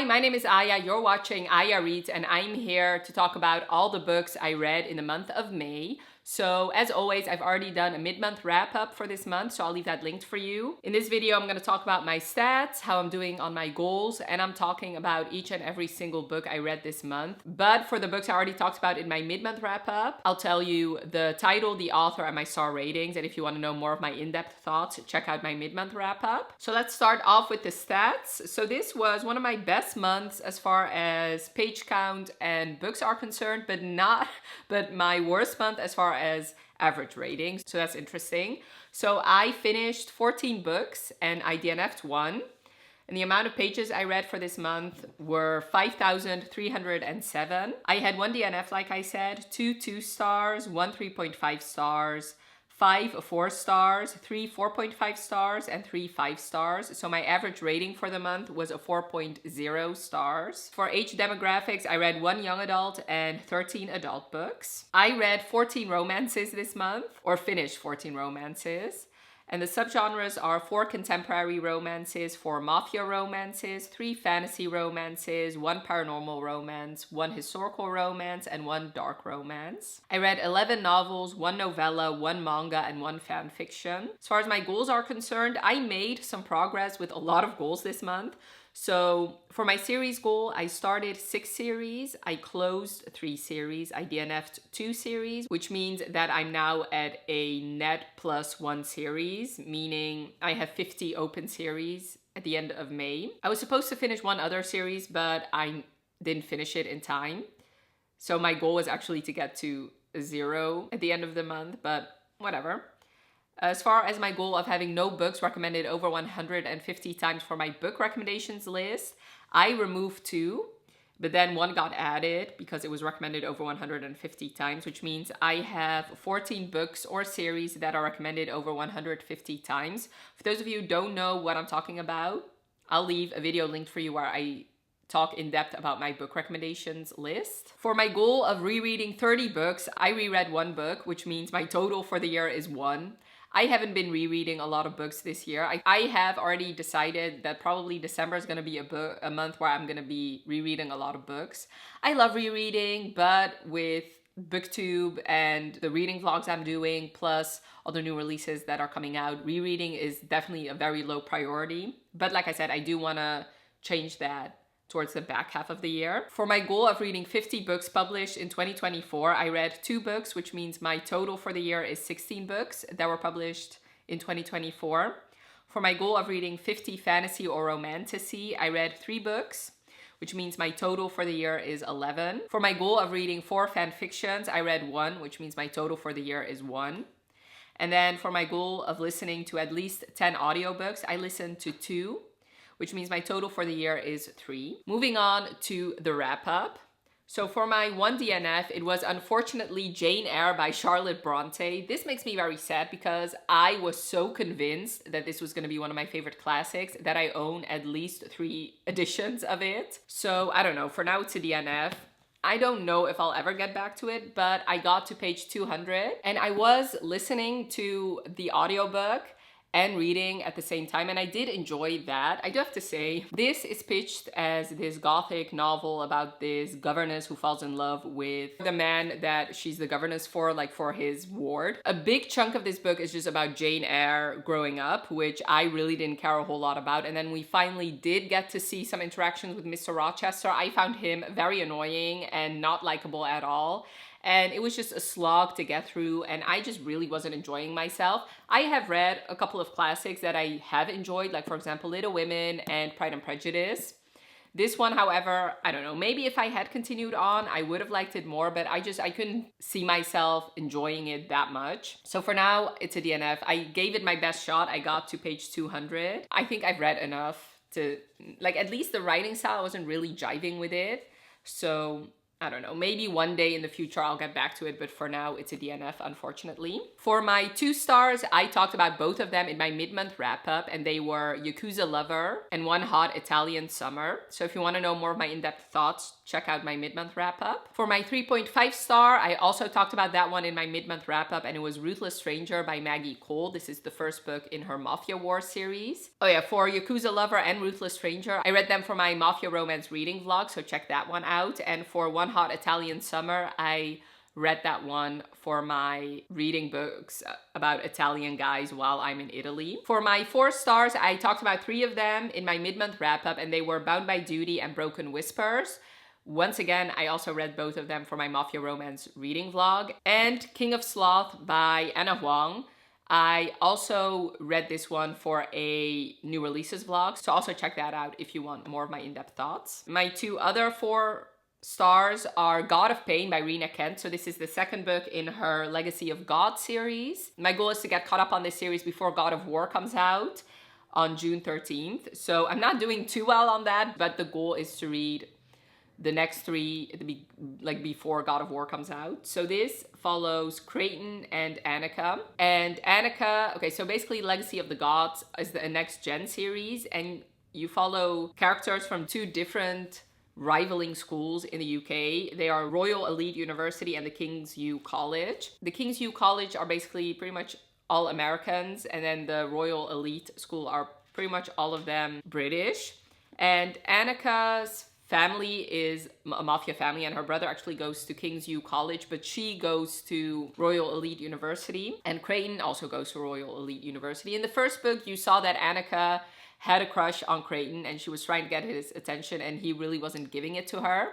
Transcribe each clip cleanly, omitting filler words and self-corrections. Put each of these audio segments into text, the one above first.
Hi, my name is Aya. You're watching Aya Reads, and I'm here to talk about all the books I read in the month of May. So as always, I've already done a mid-month wrap-up for this month, so I'll leave that linked for you. In this video, I'm going to talk about my stats, how I'm doing on my goals, and I'm talking about each and every single book I read this month. But for the books I already talked about in my mid-month wrap-up, I'll tell you the title, the author, and my star ratings. And if you want to know more of my in-depth thoughts, check out my mid-month wrap-up. So let's start off with the stats. So this was one of my best months as far as page count and books are concerned, but my worst month as far as average ratings. So that's interesting. So I finished 14 books and I DNF'd one. And the amount of pages I read for this month were 5,307. I had one DNF, like I said, 2 stars, 1 3.5 stars, 5 4 stars, 3 4.5 stars, and 3 5 stars. So my average rating for the month was a 4.0 stars. For age demographics, I read 1 young adult and 13 adult books. I read 14 romances this month, or finished 14 romances. And the subgenres are 4 contemporary romances, 4 mafia romances, 3 fantasy romances, 1 paranormal romance, 1 historical romance, and 1 dark romance. I read 11 novels, 1 novella, 1 manga, and 1 fan fiction. As far as my goals are concerned, I made some progress with a lot of goals this month. So for my series goal, I started 6 series, I closed 3 series, I DNF'd 2 series, which means that I'm now at a net plus 1 series, meaning I have 50 open series at the end of May. I was supposed to finish 1 other series, but I didn't finish it in time. So my goal was actually to get to 0 at the end of the month, but whatever. As far as my goal of having no books recommended over 150 times for my book recommendations list, I removed 2, but then 1 got added because it was recommended over 150 times, which means I have 14 books or series that are recommended over 150 times. For those of you who don't know what I'm talking about, I'll leave a video linked for you where I talk in depth about my book recommendations list. For my goal of rereading 30 books, I reread 1 book, which means my total for the year is 1. I haven't been rereading a lot of books this year. I have already decided that probably December is going to be a month where I'm going to be rereading a lot of books. I love rereading, but with BookTube and the reading vlogs I'm doing, plus all the new releases that are coming out, rereading is definitely a very low priority. But like I said, I do want to change that towards the back half of the year. For my goal of reading 50 books published in 2024, I read 2 books, which means my total for the year is 16 books that were published in 2024. For my goal of reading 50 fantasy or romantasy, I read 3 books, which means my total for the year is 11. For my goal of reading 4 fan fictions, I read 1, which means my total for the year is 1. And then for my goal of listening to at least 10 audiobooks, I listened to 2, which means my total for the year is 3. Moving on to the wrap-up. So for my 1 DNF, it was unfortunately Jane Eyre by Charlotte Bronte. This makes me very sad because I was so convinced that this was going to be one of my favorite classics that I own at least 3 editions of it. So I don't know, for now it's a DNF. I don't know if I'll ever get back to it, but I got to page 200 and I was listening to the audiobook and reading at the same time, and I did enjoy that. I do have to say, this is pitched as this gothic novel about this governess who falls in love with the man that she's the governess for, like for his ward. A big chunk of this book is just about Jane Eyre growing up, which I really didn't care a whole lot about, and then we finally did get to see some interactions with Mr. Rochester. I found him very annoying and not likable at all. And it was just a slog to get through, and I just really wasn't enjoying myself. I have read a couple of classics that I have enjoyed, like for example, Little Women and Pride and Prejudice. This one, however, I don't know, maybe if I had continued on, I would have liked it more, but I couldn't see myself enjoying it that much. So for now, it's a DNF. I gave it my best shot. I got to page 200. I think I've read enough to, like, at least the writing style wasn't really jiving with it. So I don't know, maybe one day in the future I'll get back to it, but for now it's a DNF, unfortunately. For my 2 stars, I talked about both of them in my mid-month wrap-up, and they were Yakuza Lover and One Hot Italian Summer. So if you want to know more of my in-depth thoughts, check out my mid-month wrap-up. For my 3.5 star, I also talked about that one in my mid-month wrap-up, and it was Ruthless Stranger by Maggie. This is the first book in her Mafia War series. Oh yeah, for Yakuza Lover and Ruthless Stranger, I read them for my Mafia Romance reading vlog, so check that one out. And for One Hot Italian Summer, I read that one for my reading books about Italian guys while I'm in Italy. For my 4 stars, I talked about 3 of them in my mid-month wrap-up, and they were Bound by Duty and Broken Whispers. Once again, I also read both of them for my Mafia Romance reading vlog. And King of Sloth by Huang. I also read this one for a new releases vlog, so also check that out if you want more of my in-depth thoughts. My 2 other 4 stars are God of Pain by Rina Kent. So this is the second book in her Legacy of God series. My goal is to get caught up on this series before God of War comes out on June 13th. So I'm not doing too well on that, but the goal is to read the next 3 like before God of War comes out. So this follows Creighton and Annika. And Annika, okay, so basically Legacy of the Gods is the next gen series, and you follow characters from 2 different rivaling schools in the UK. They are Royal Elite University and the King's U College. The King's U College are basically pretty much all Americans, and then the Royal Elite School are pretty much all of them British. And Annika's family is a mafia family, and her brother actually goes to King's U College, but she goes to Royal Elite University, and Creighton also goes to Royal Elite University. In the first book, you saw that Annika had a crush on Creighton, and she was trying to get his attention, and he really wasn't giving it to her.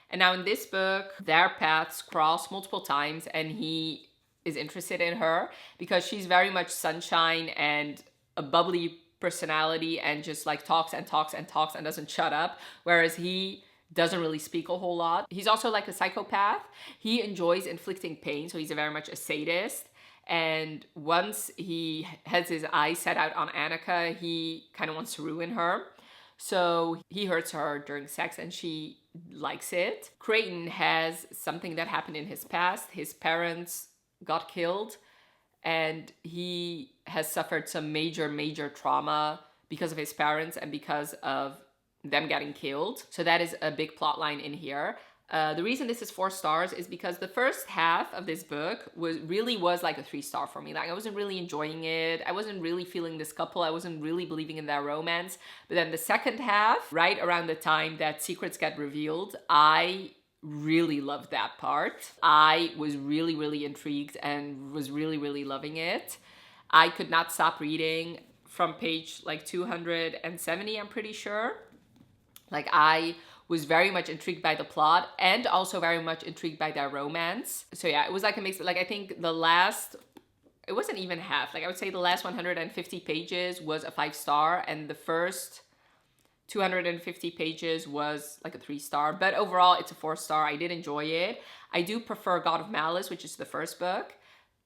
And now in this book, their paths cross multiple times, and he is interested in her because she's very much sunshine and a bubbly personality and just like talks and talks and talks and doesn't shut up, whereas he doesn't really speak a whole lot. He's also like a psychopath. He enjoys inflicting pain, so he's very much a sadist. And once he has his eyes set out on Annika, he kind of wants to ruin her. So he hurts her during sex and she likes it. Creighton has something that happened in his past. His parents got killed, and he has suffered some major trauma because of his parents and because of them getting killed. So that is a big plot line in here. The reason this is 4 stars is because the first half of this book was like a 3-star for me. Like, I wasn't really enjoying it. I wasn't really feeling this couple. I wasn't really believing in their romance. But then the second half, right around the time that secrets get revealed, I really loved that part. I was really intrigued and was really loving it. I could not stop reading from page like 270, I'm pretty sure. Like, I was very much intrigued by the plot and also very much intrigued by their romance. So yeah, it was like a mix. Like, I think the last, it wasn't even half. Like, I would say the last 150 pages was a 5-star, and the first 250 pages was like a 3-star. But overall, it's a 4-star. I did enjoy it. I do prefer God of Malice, which is the first book,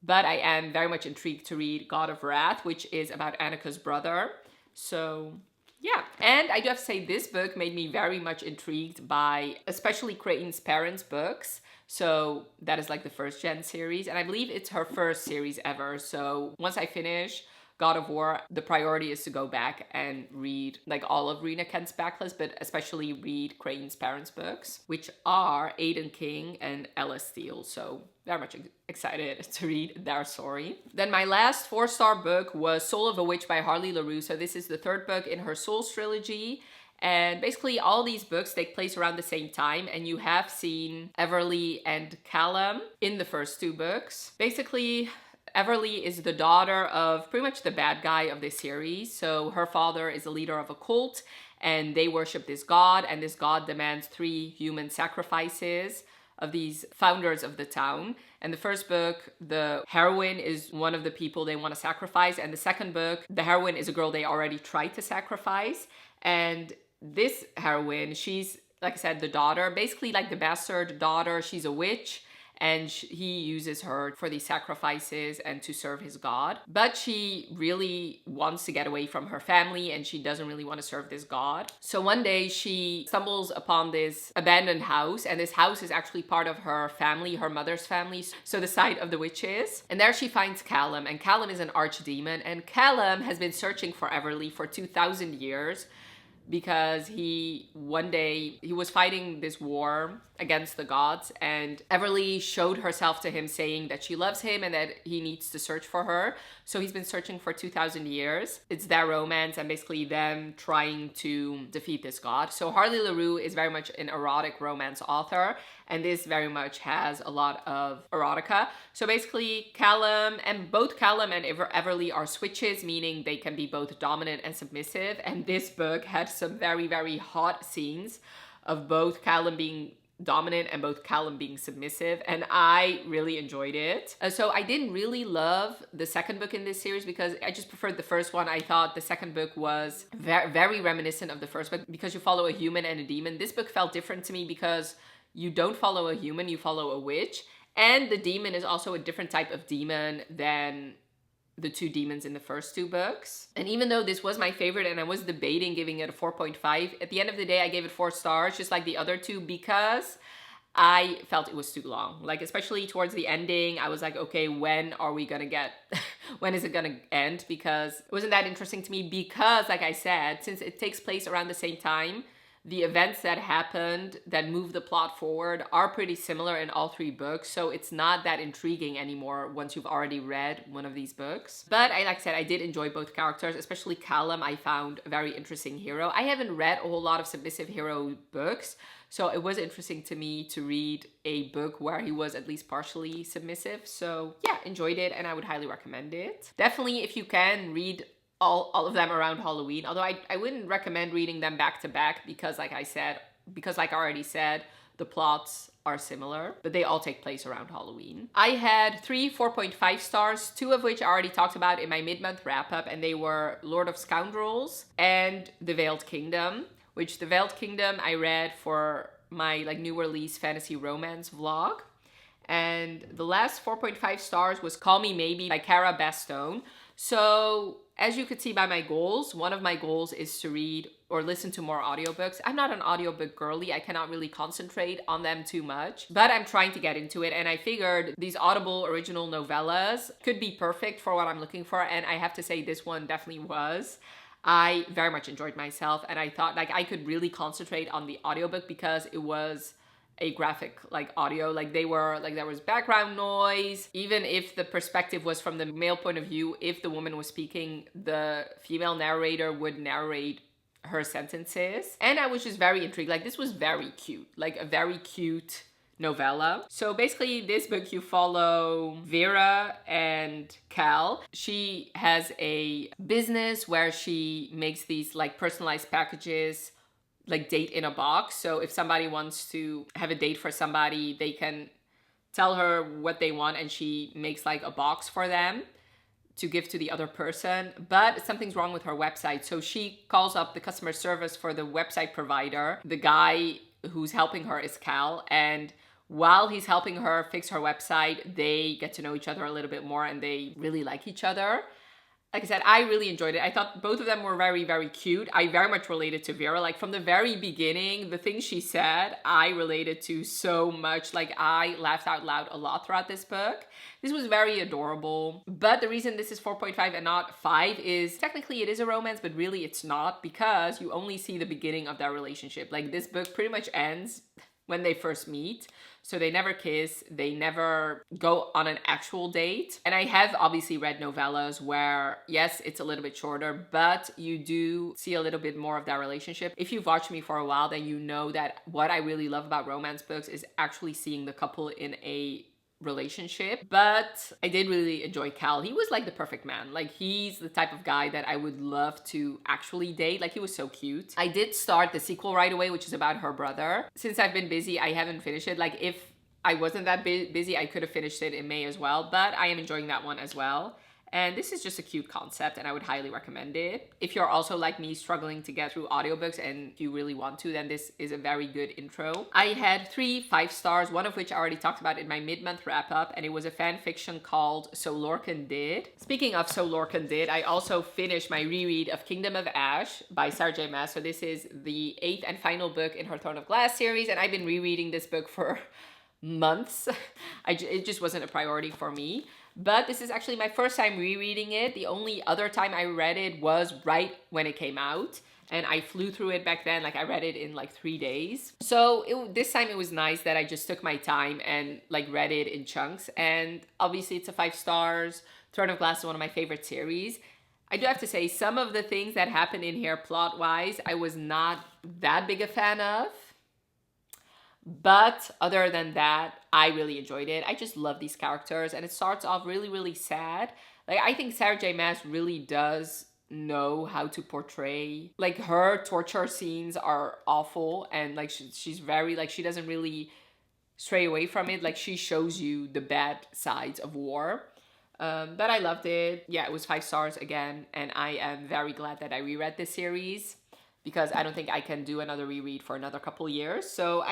but I am very much intrigued to read God of Wrath, which is about Annika's brother. So yeah, and I do have to say this book made me very much intrigued by especially Creighton's parents' books. So that is like the first gen series, and I believe it's her first series ever. So once I finish God of War, the priority is to go back and read like all of Rina Kent's backlist, but especially read Creighton's parents' books, which are Aiden King and Ella Steele. So very much excited to read their story. Then my last 4-star book was Soul of a Witch by Harley Laroux. So this is the 3rd book in her Souls trilogy. And basically all these books take place around the same time, and you have seen Everly and Callum in the first 2 books. Basically, Everly is the daughter of pretty much the bad guy of this series. So her father is a leader of a cult, and they worship this god, and this god demands 3 human sacrifices of these founders of the town. And the first book, the heroine is one of the people they want to sacrifice, and the second book, the heroine is a girl they already tried to sacrifice. And this heroine, she's, like I said, the daughter, basically like the bastard daughter. She's a witch, and he uses her for these sacrifices and to serve his god. But she really wants to get away from her family, and she doesn't really want to serve this god. So one day she stumbles upon this abandoned house, and this house is actually part of her family, her mother's family, so the site of the witches. And there she finds Callum, and Callum is an archdemon, and Callum has been searching for Everly for 2,000 years because one day he was fighting this war against the gods, and Everly showed herself to him saying that she loves him and that he needs to search for her. So he's been searching for 2,000 years. It's their romance and basically them trying to defeat this god. So Harley Laroux is very much an erotic romance author, and this very much has a lot of erotica. So basically both Callum and Everly are switches, meaning they can be both dominant and submissive. And this book had some very, very hot scenes of both Callum being dominant and both Callum being submissive, and I really enjoyed it. So I didn't really love the second book in this series because I just preferred the first one. I thought the second book was very, very reminiscent of the first book because you follow a human and a demon. This book felt different to me because you don't follow a human, you follow a witch, and the demon is also a different type of demon than the two demons in the first two books. And even though this was my favorite and I was debating giving it a 4.5, at the end of the day I gave it 4 stars, just like the other two, because I felt it was too long. Like, especially towards the ending, I was like, okay, when is it gonna end? Because it wasn't that interesting to me because, like I said, since it takes place around the same time, the events that happened that move the plot forward are pretty similar in all 3 books, so it's not that intriguing anymore once you've already read one of these books. But like I said, I did enjoy both characters, especially Callum. I found a very interesting hero. I haven't read a whole lot of submissive hero books, so it was interesting to me to read a book where he was at least partially submissive. So yeah, enjoyed it, and I would highly recommend it. Definitely, if you can, read all of them around Halloween, although I wouldn't recommend reading them back to back because like I already said, the plots are similar, but they all take place around Halloween. I had 3 4.5 stars, 2 of which I already talked about in my mid-month wrap-up, and they were Lord of Scoundrels and The Veiled Kingdom, which The Veiled Kingdom I read for my new release fantasy romance vlog. And the last 4.5 stars was Call Me Maybe by Cara Bastone. So as you could see by my goals, one of my goals is to read or listen to more audiobooks. I'm not an audiobook girly. I cannot really concentrate on them too much, but I'm trying to get into it. And I figured these Audible original novellas could be perfect for what I'm looking for. And I have to say this one definitely was. I very much enjoyed myself, and I thought I could really concentrate on the audiobook because it was a graphic audio. There was background noise. Even if the perspective was from the male point of view, if the woman was speaking, the female narrator would narrate her sentences. And I was just very intrigued. This was very cute, a very cute novella. So basically this book you follow Vera and Cal. She has a business where she makes these personalized packages, date in a box. So if somebody wants to have a date for somebody, they can tell her what they want and she makes a box for them to give to the other person. But something's wrong with her website. So she calls up the customer service for the website provider. The guy who's helping her is Cal, and while he's helping her fix her website, they get to know each other a little bit more and they really like each other. Like I said, I really enjoyed it. I thought both of them were very, very cute. I very much related to Vera. From the very beginning, the things she said, I related to so much. I laughed out loud a lot throughout this book. This was very adorable. But the reason this is 4.5 and not 5 is technically it is a romance, but really it's not, because you only see the beginning of their relationship. This book pretty much ends when they first meet. So they never kiss, they never go on an actual date. And I have obviously read novellas where, yes, it's a little bit shorter, but you do see a little bit more of that relationship. If you've watched me for a while, then you know that what I really love about romance books is actually seeing the couple in a relationship. But I did really enjoy Cal. He was the perfect man. He's the type of guy that I would love to actually date. He was so cute. I did start the sequel right away, which is about her brother. Since I've been busy, I haven't finished it. If I wasn't that busy, I could have finished it in May as well, but I am enjoying that one as well. And this is just a cute concept and I would highly recommend it. If you're also like me struggling to get through audiobooks and you really want to, then this is a very good intro. I had 3 5-stars, one of which I already talked about in my mid-month wrap-up, and it was a fan fiction called So Lorcan Did. Speaking of So Lorcan Did, I also finished my reread of Kingdom of Ash by Sarah J. Maas. So this is the 8th and final book in her Throne of Glass series, and I've been rereading this book for months. It just wasn't a priority for me. But this is actually my first time rereading it. The only other time I read it was right when it came out. And I flew through it back then. Like I read it in like 3 days. So this time it was nice that I just took my time and like read it in chunks. And obviously it's a 5 stars. Throne of Glass is one of my favorite series. I do have to say some of the things that happen in here plot-wise, I was not that big a fan of. But other than that, I really enjoyed it. I just love these characters, and it starts off really, really sad. Like, I think Sarah J. Maas really does know how to portray, like, her torture scenes are awful, and like she's very, like, she doesn't really stray away from it. Like, she shows you the bad sides of war. But I loved it. Yeah, it was 5 stars again, and I am very glad that I reread this series, because I don't think I can do another reread for another couple years. So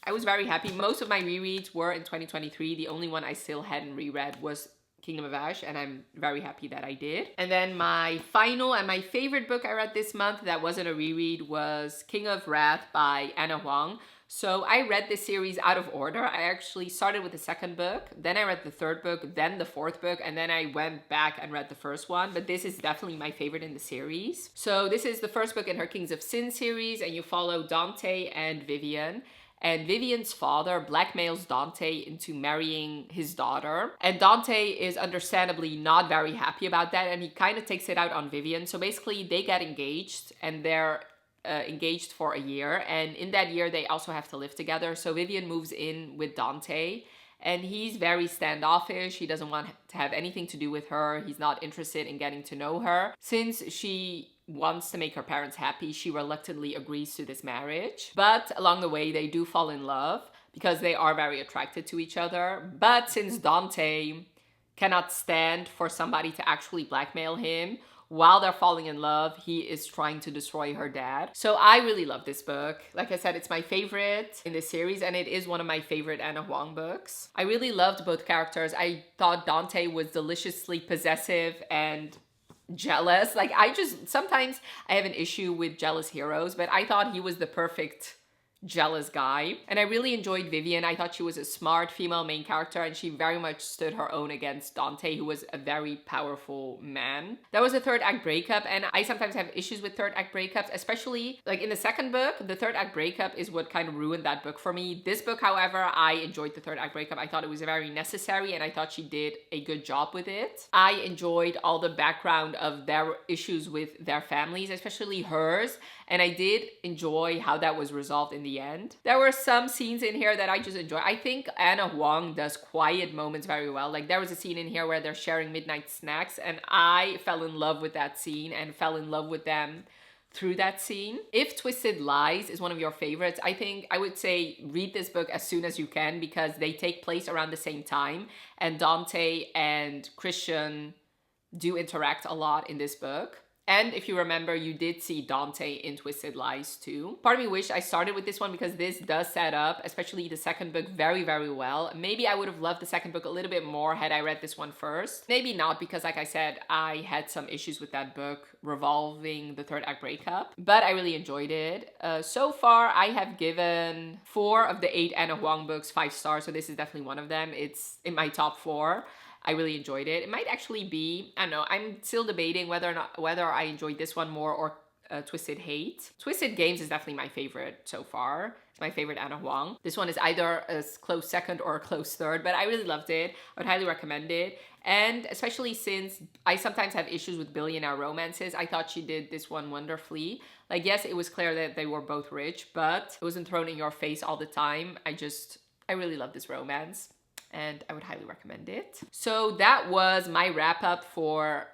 I was very happy. Most of my rereads were in 2023. The only one I still hadn't reread was Kingdom of Ash, and I'm very happy that I did. And then my final and my favorite book I read this month that wasn't a reread was King of Wrath by Anna Huang. So I read this series out of order. I actually started with the second book, then I read the third book, then the fourth book, and then I went back and read the first one. But this is definitely my favorite in the series. So this is the first book in her Kings of Sin series, and you follow Dante and Vivian. And Vivian's father blackmails Dante into marrying his daughter. And Dante is understandably not very happy about that, and he kind of takes it out on Vivian. So basically they get engaged, and they're engaged for a year, and in that year they also have to live together. So Vivian moves in with Dante, and he's very standoffish. He doesn't want to have anything to do with her. He's not interested in getting to know her. Since she wants to make her parents happy, she reluctantly agrees to this marriage. But along the way they do fall in love because they are very attracted to each other. But since Dante cannot stand for somebody to actually blackmail him while they're falling in love, he is trying to destroy her dad. So I really love this book. Like I said, it's my favorite in this series, and it is one of my favorite Anna Huang books. I really loved both characters. I thought Dante was deliciously possessive and jealous. Like, sometimes I have an issue with jealous heroes, but I thought he was the perfect jealous guy. And I really enjoyed Vivian. I thought she was a smart female main character, and she very much stood her own against Dante, who was a very powerful man. There was a third act breakup, and I sometimes have issues with third act breakups, especially like in the second book. The third act breakup is what kind of ruined that book for me. This book, however, I enjoyed the third act breakup. I thought it was very necessary, and I thought she did a good job with it. I enjoyed all the background of their issues with their families, especially hers, and I did enjoy how that was resolved in the end. There were some scenes in here that I just enjoy. I think Anna Huang does quiet moments very well. Like, there was a scene in here where they're sharing midnight snacks, and I fell in love with that scene and fell in love with them through that scene. If Twisted Lies is one of your favorites, I would say read this book as soon as you can, because they take place around the same time, and Dante and Christian do interact a lot in this book. And if you remember, you did see Dante in Twisted Lies too. Part of me wished I started with this one, because this does set up, especially the second book, very, very well. Maybe I would have loved the second book a little bit more had I read this one first. Maybe not, because like I said, I had some issues with that book revolving the third act breakup. But I really enjoyed it. So far, I have given 4 of the 8 Anna Huang books 5 stars, so this is definitely one of them. It's in my top 4. I really enjoyed it. It might actually be, I don't know, I'm still debating whether I enjoyed this one more or Twisted Hate. Twisted Games is definitely my favorite so far. It's my favorite Anna Huang. This one is either a close second or a close third, but I really loved it. I would highly recommend it. And especially since I sometimes have issues with billionaire romances, I thought she did this one wonderfully. Like, yes, it was clear that they were both rich, but it wasn't thrown in your face all the time. I really love this romance, and I would highly recommend it. So that was my wrap up for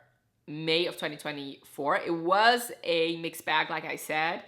May of 2024. It was a mixed bag, like I said.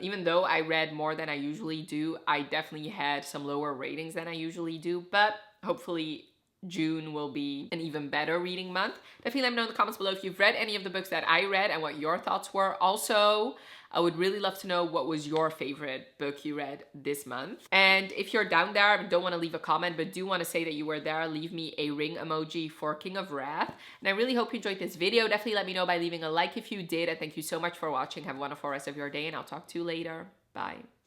Even though I read more than I usually do, I definitely had some lower ratings than I usually do, but hopefully June will be an even better reading month. Definitely let me know in the comments below if you've read any of the books that I read and what your thoughts were. Also, I would really love to know what was your favorite book you read this month. And if you're down there and don't want to leave a comment but do want to say that you were there, leave me a ring emoji for King of Wrath. And I really hope you enjoyed this video. Definitely let me know by leaving a like if you did. And thank you so much for watching. Have a wonderful rest of your day and I'll talk to you later. Bye.